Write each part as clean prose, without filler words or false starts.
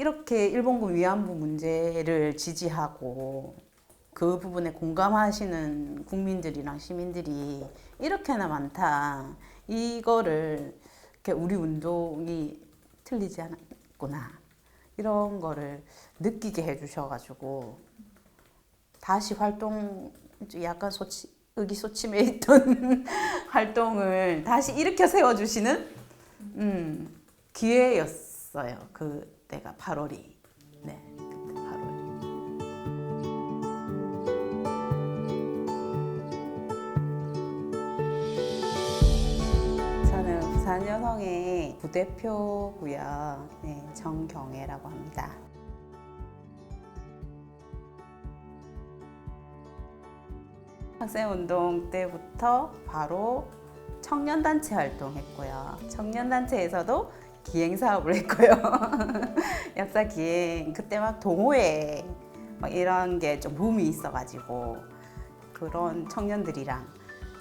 이렇게 일본군 위안부 문제를 지지하고 그 부분에 공감하시는 국민들이랑 시민들이 이렇게나 많다. 이거를 이렇게 우리 운동이 틀리지 않았구나. 이런 거를 느끼게 해주셔가지고 다시 활동, 약간 의기소침해 있던 활동을 다시 일으켜 세워주시는 기회였어요. 그때가 8월이. 네, 그때 8월. 저는 부산 여성의 부대표고요. 네, 정경애라고 합니다. 학생운동 때부터 바로 청년단체 활동했고요. 청년단체에서도 기행사업을 했고요. 역사 기행, 그때 막 동호회 막 이런 게 좀 붐이 있어가지고 그런 청년들이랑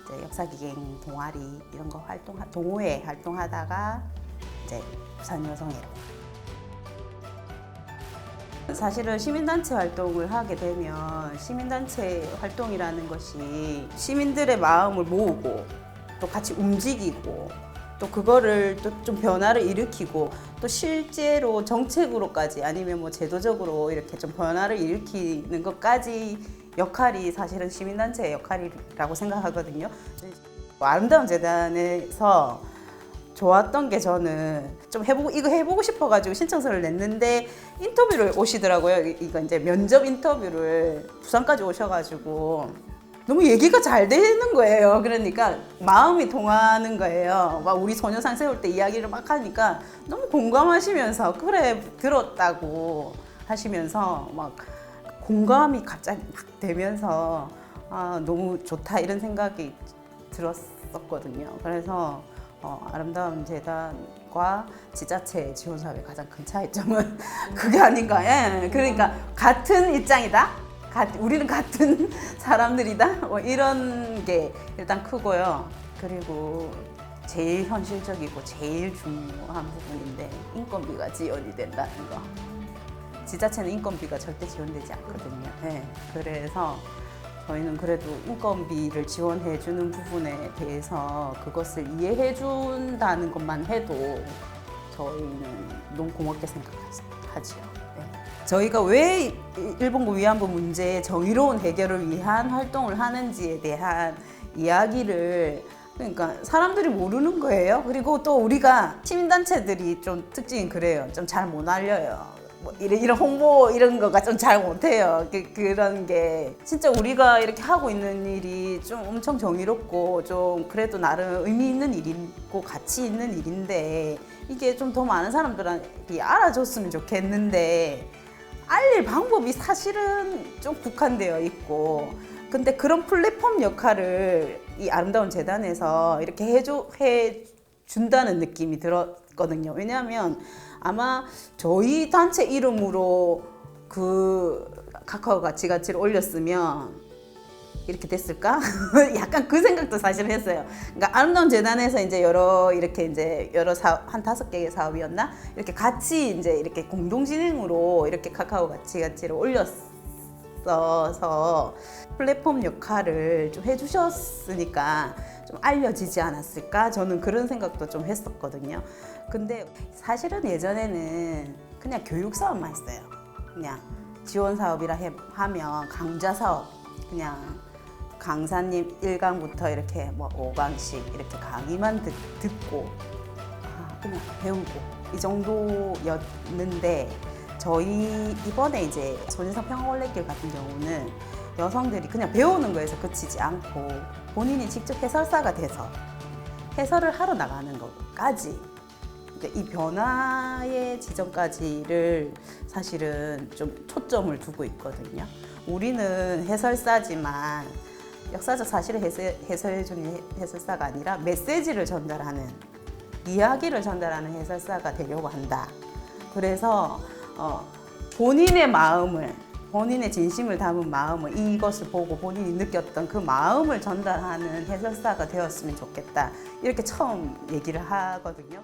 이제 역사 기행 동아리 이런 거 동호회 활동하다가 이제 부산 여성회로. 사실은 시민단체 활동을 하게 되면 시민단체 활동이라는 것이 시민들의 마음을 모으고 또 같이 움직이고 또 그거를 또 좀 변화를 일으키고 또 실제로 정책으로까지 아니면 뭐 제도적으로 이렇게 좀 변화를 일으키는 것까지 역할이 사실은 시민단체의 역할이라고 생각하거든요. 아름다운 재단에서 좋았던 게 저는 좀 이거 해보고 싶어가지고 신청서를 냈는데 인터뷰를 오시더라고요. 이거 이제 면접 인터뷰를 부산까지 오셔가지고 너무 얘기가 잘 되는 거예요. 그러니까 마음이 통하는 거예요. 막 우리 소녀상 세울 때 이야기를 막 하니까 너무 공감하시면서 그래 들었다고 하시면서 막 공감이 갑자기 막 되면서 아, 너무 좋다 이런 생각이 들었었거든요. 그래서 아름다운 재단과 지자체 지원사업의 가장 큰 차이점은 그게 아닌가. 예. 그러니까 같은 입장이다. 우리는 같은 사람들이다. 뭐 이런 게 일단 크고요. 그리고 제일 현실적이고 제일 중요한 부분인데 인건비가 지원이 된다는 거. 지자체는 인건비가 절대 지원되지 않거든요. 네. 그래서 저희는 그래도 인건비를 지원해 주는 부분에 대해서 그것을 이해해 준다는 것만 해도 저희는 너무 고맙게 생각하지요. 네. 저희가 왜 일본군 위안부 문제의 정의로운 해결을 위한 활동을 하는지에 대한 이야기를 그러니까 사람들이 모르는 거예요. 그리고 또 우리가 시민단체들이 좀 특징이 그래요. 좀 잘 못 알려요. 뭐 이런 홍보 이런 거가 좀 잘 못해요. 그런 게 진짜 우리가 이렇게 하고 있는 일이 좀 엄청 정의롭고 좀 그래도 나름 의미 있는 일이고 가치 있는 일인데 이게 좀 더 많은 사람들이 알아줬으면 좋겠는데 알릴 방법이 사실은 좀 국한되어 있고 근데 그런 플랫폼 역할을 이 아름다운 재단에서 이렇게 해준다는 느낌이 들었거든요. 왜냐하면 아마 저희 단체 이름으로 그 카카오 가치를 올렸으면 이렇게 됐을까? 약간 그 생각도 사실 했어요. 그러니까 아름다운 재단에서 이제 여러 사업, 한 5개의 사업이었나? 이렇게 같이 이제 이렇게 공동 진행으로 이렇게 카카오 가치를 올렸어서 플랫폼 역할을 좀 해주셨으니까 좀 알려지지 않았을까? 저는 그런 생각도 좀 했었거든요. 근데 사실은 예전에는 그냥 교육 사업만 했어요. 그냥 지원 사업이라 하면 강좌 사업, 그냥 강사님 1강부터 이렇게 뭐 5강씩 이렇게 강의만 듣고 그냥 배우고 이 정도였는데 저희 이번에 이제 소녀상 평화올레길 같은 경우는 여성들이 그냥 배우는 거에서 그치지 않고 본인이 직접 해설사가 돼서 해설을 하러 나가는 것까지 이 변화의 지점까지를 사실은 좀 초점을 두고 있거든요. 우리는 해설사지만 역사적 사실을 해설해주는 해설사가 아니라 메시지를 전달하는, 이야기를 전달하는 해설사가 되려고 한다. 그래서 본인의 마음을, 본인의 진심을 담은 마음을, 이것을 보고 본인이 느꼈던 그 마음을 전달하는 해설사가 되었으면 좋겠다. 이렇게 처음 얘기를 하거든요.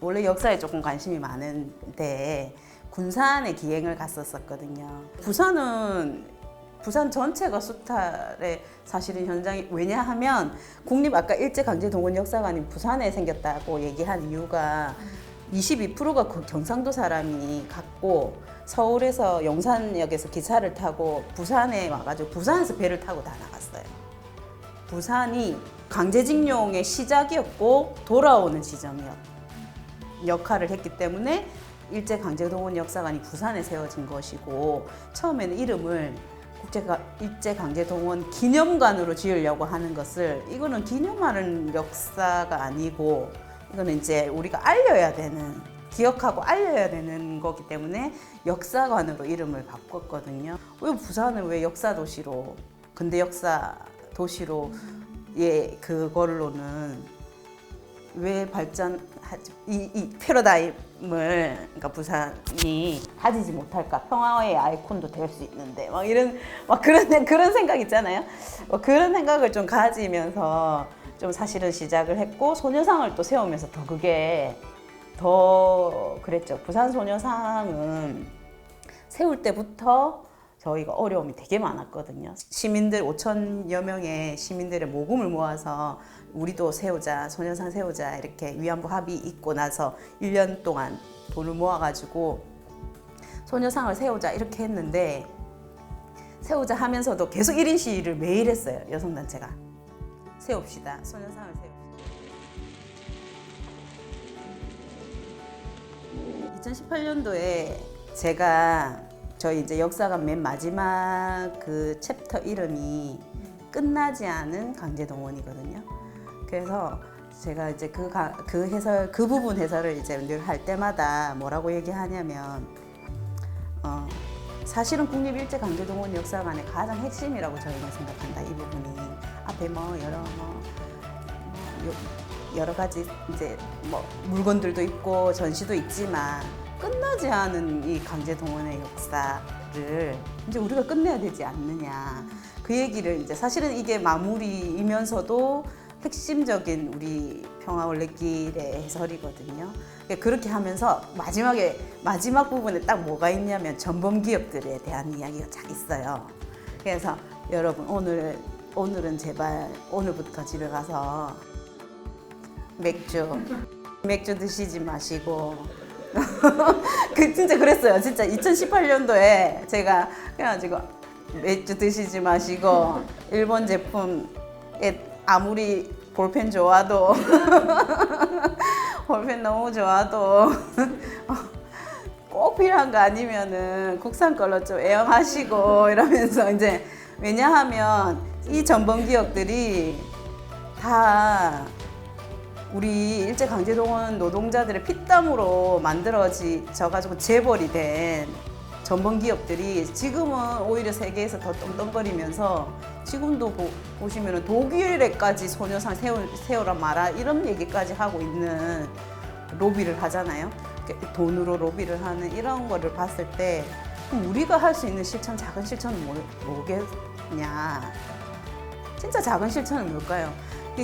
원래 역사에 조금 관심이 많은데 군산에 기행을 갔었거든요. 부산 전체가 수탈의 사실은 현장이, 왜냐하면 아까 일제강제동원 역사관이 부산에 생겼다고 얘기한 이유가 22%가 경상도 사람이 갔고 서울에서 용산역에서 기차를 타고 부산에 와가지고 부산에서 배를 타고 다 나갔어요. 부산이 강제징용의 시작이었고 돌아오는 역할을 했기 때문에 일제강제동원 역사관이 부산에 세워진 것이고, 처음에는 이름을 일제강제동원 기념관으로 지으려고 하는 것을, 이거는 기념하는 역사가 아니고 이거는 이제 우리가 기억하고 알려야 되는 거기 때문에 역사관으로 이름을 바꿨거든요. 왜 부산을 왜 역사 도시로, 근대 역사 도시로 그걸로는 왜 이 패러다임을, 그러니까 부산이 가지지 못할까? 평화의 아이콘도 될 수 있는데 그런 생각 있잖아요. 그런 생각을 좀 가지면서 좀 사실은 시작을 했고, 소녀상을 또 세우면서 더 그랬죠. 부산 소녀상은 세울 때부터 저희가 어려움이 되게 많았거든요. 시민들 5천여 명의 시민들의 모금을 모아서 우리도 세우자, 소녀상 세우자, 이렇게 위안부 합의 있고 나서 1년 동안 돈을 모아가지고 소녀상을 세우자 이렇게 했는데, 세우자 하면서도 계속 1인 시위를 매일 했어요. 여성단체가. 세웁시다. 소녀상을 세웁시다. 2018년도에 제가 저희 이제 역사관 맨 마지막 그 챕터 이름이 끝나지 않은 강제동원이거든요. 그래서 제가 이제 그 부분 해설을 이제 늘 할 때마다 뭐라고 얘기하냐면, 사실은 국립일제강제동원 역사관의 가장 핵심이라고 저희는 생각한다. 이 부분이 앞에 여러 가지 이제 물건들도 있고 전시도 있지만 끝나지 않은 이 강제동원의 역사를 이제 우리가 끝내야 되지 않느냐, 그 얘기를 이제 사실은 이게 마무리이면서도 핵심적인 우리 평화올레길의 해설이거든요. 그렇게 하면서 마지막 부분에 딱 뭐가 있냐면 전범 기업들에 대한 이야기가 쫙 있어요. 그래서 여러분 오늘은 제발 오늘부터 집에 가서 맥주 드시지 마시고 진짜 그랬어요. 진짜 2018년도에 제가 그래가지고 맥주 드시지 마시고 일본 제품에 아무리 볼펜 좋아도 볼펜 너무 좋아도 꼭 필요한 거 아니면은 국산 걸로 좀 애용하시고 이러면서, 이제 왜냐하면 이 전범 기업들이 다 우리 일제강제동원 노동자들의 피땀으로 만들어져가지고 재벌이 된 전범 기업들이 지금은 오히려 세계에서 더 떵떵거리면서, 지금도 보시면 독일에까지 소녀상 세우라 마라 이런 얘기까지 하고 있는, 로비를 하잖아요. 돈으로 로비를 하는 이런 거를 봤을 때 우리가 할 수 있는 작은 실천은 뭐겠냐. 진짜 작은 실천은 뭘까요?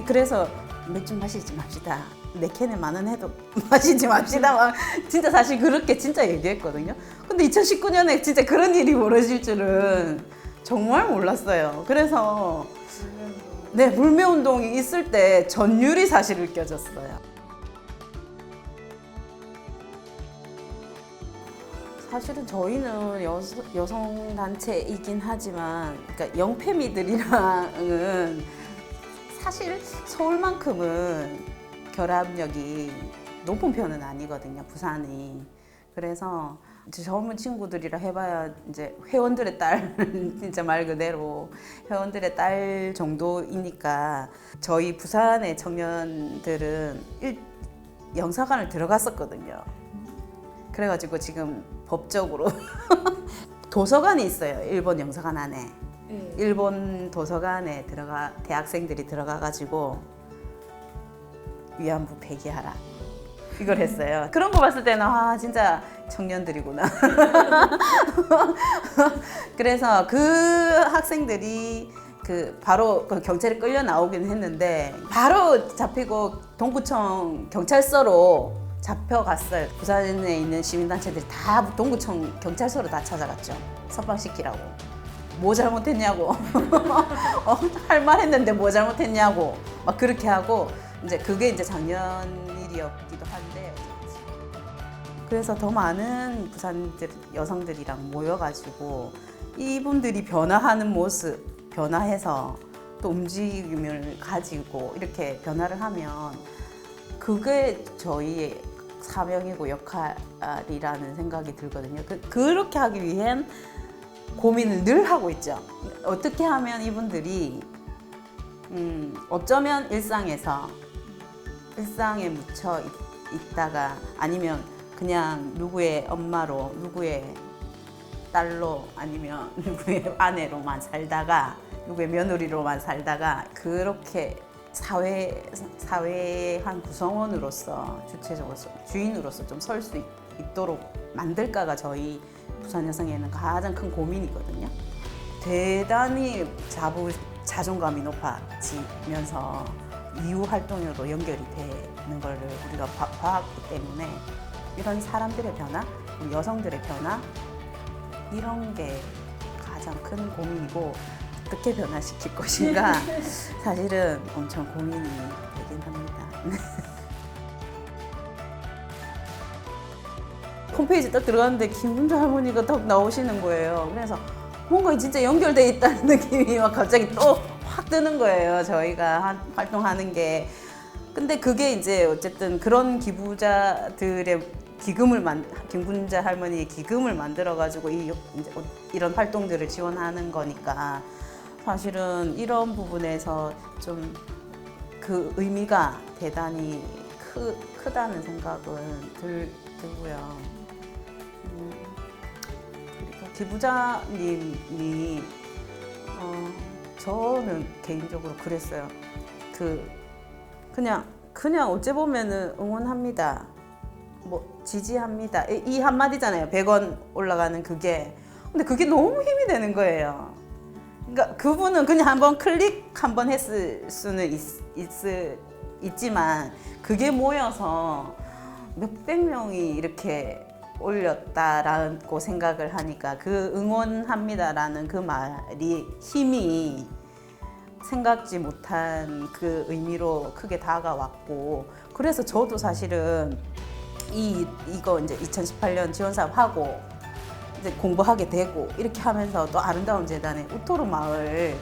그래서 맥주 마시지 맙시다. 내 캔에 10,000원 해도 마시지 맙시다. 진짜 사실 그렇게 진짜 얘기했거든요. 근데 2019년에 진짜 그런 일이 벌어질 줄은 정말 몰랐어요. 그래서 불매운동이 있을 때 전율이 사실 느껴졌어요. 사실은 저희는 여성단체이긴 하지만, 그러니까 영패미들이랑은 사실 서울만큼은 결합력이 높은 편은 아니거든요, 부산이. 그래서 이제 젊은 친구들이라 해봐야 이제 회원들의 딸, 진짜 말 그대로 회원들의 딸 정도이니까, 저희 부산의 청년들은 영사관을 들어갔었거든요. 그래가지고 지금 법적으로 도서관이 있어요, 일본 영사관 안에. 일본 도서관에 대학생들이 들어가가지고 위안부 폐기하라 이걸 했어요. 그런 거 봤을 때는 진짜 청년들이구나. 그래서 그 학생들이 바로 경찰에 끌려 나오긴 했는데 바로 잡히고 동구청 경찰서로 잡혀갔어요. 부산에 있는 시민단체들이 다 동구청 경찰서로 다 찾아갔죠. 석방시키라고. 뭐 잘못했냐고. 할 말 했는데 뭐 잘못했냐고. 막 그렇게 하고 이제 그게 이제 작년 일이었기도 한데 그래서 더 많은 부산들 여성들이랑 모여가지고 이분들이 변화하는 모습, 변화해서 또 움직임을 가지고 이렇게 변화를 하면 그게 저희의 사명이고 역할이라는 생각이 들거든요. 그렇게 하기 위한 고민을 늘 하고 있죠. 어떻게 하면 이분들이 어쩌면 일상에 묻혀 있다가 아니면 그냥 누구의 엄마로 누구의 딸로 아니면 누구의 아내로만 살다가 누구의 며느리로만 살다가 그렇게 사회의 한 구성원으로서 주체적으로 주인으로서 좀 설 수 있도록 만들까가 저희 부산 여성에는 가장 큰 고민이거든요. 대단히 자존감이 높아지면서 이후 활동으로 연결이 되는 걸 우리가 봐왔기 때문에 이런 사람들의 변화, 여성들의 변화 이런 게 가장 큰 고민이고 어떻게 변화시킬 것인가 사실은 엄청 고민이 되긴 합니다. 홈페이지 딱 들어갔는데 김군자 할머니가 딱 나오시는 거예요. 그래서 뭔가 진짜 연결돼 있다는 느낌이 막 갑자기 또 확 드는 거예요. 저희가 활동하는 게. 근데 그게 이제 어쨌든 그런 기부자들의 김군자 할머니의 기금을 만들어가지고 이런 활동들을 지원하는 거니까 사실은 이런 부분에서 좀 그 의미가 대단히 크다는 생각은 들고요. 그리고 기부자님이 저는 개인적으로 그랬어요. 그냥 어찌 보면은 응원합니다. 뭐 지지합니다. 이 한마디잖아요. 100원 올라가는 그게. 근데 그게 너무 힘이 되는 거예요. 그러니까 그분은 그냥 한번 클릭 한번 했을 수는 있지만 그게 모여서 몇백 명이 이렇게 올렸다라고 생각을 하니까 그 응원합니다라는 그 말이 힘이 생각지 못한 그 의미로 크게 다가왔고 그래서 저도 사실은 이거 이제 2018년 지원사업 하고 이제 공부하게 되고 이렇게 하면서 또 아름다운 재단의 우토르 마을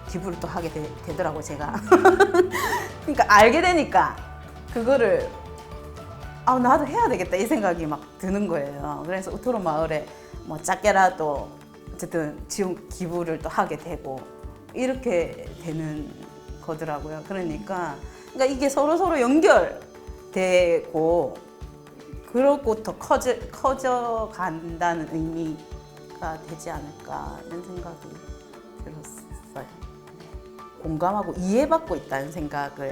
기부를 또 하게 되더라고 제가. 그러니까 알게 되니까 그거를 나도 해야 되겠다 이 생각이 막 드는 거예요. 그래서 우토르 마을에 뭐 작게라도 어쨌든 지원 기부를 또 하게 되고 이렇게 되는 거더라고요. 그러니까 이게 서로 연결되고 그러고 더 커져 간다는 의미가 되지 않을까 이런 생각이 들었어요. 공감하고 이해받고 있다는 생각이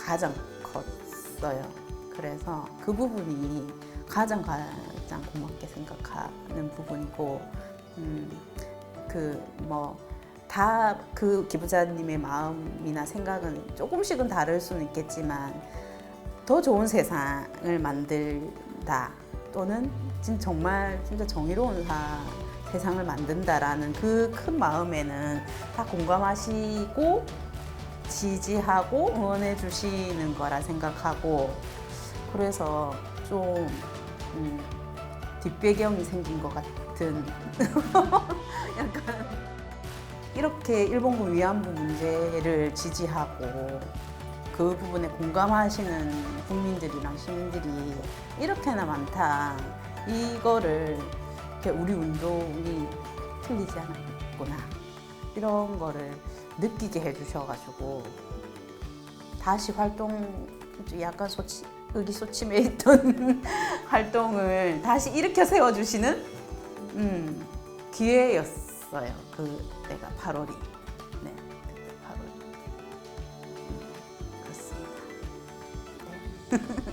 가장 컸어요. 그래서 그 부분이 가장 고맙게 생각하는 부분이고 다 그 기부자님의 마음이나 생각은 조금씩은 다를 수는 있겠지만 더 좋은 세상을 만들다 또는 정말 정의로운 세상을 만든다라는 그 큰 마음에는 다 공감하시고 지지하고 응원해 주시는 거라 생각하고 그래서 좀 뒷배경이 생긴 것 같은 약간 이렇게 일본군 위안부 문제를 지지하고 그 부분에 공감하시는 국민들이랑 시민들이 이렇게나 많다. 이거를 이렇게 우리 운동이 틀리지 않았구나. 이런 거를 느끼게 해주셔가지고 다시 약간 의기소침해 있던 활동을 다시 일으켜 세워주시는 기회였어요. 그때가 8월이. 네, 8월. 그렇습니다. 네.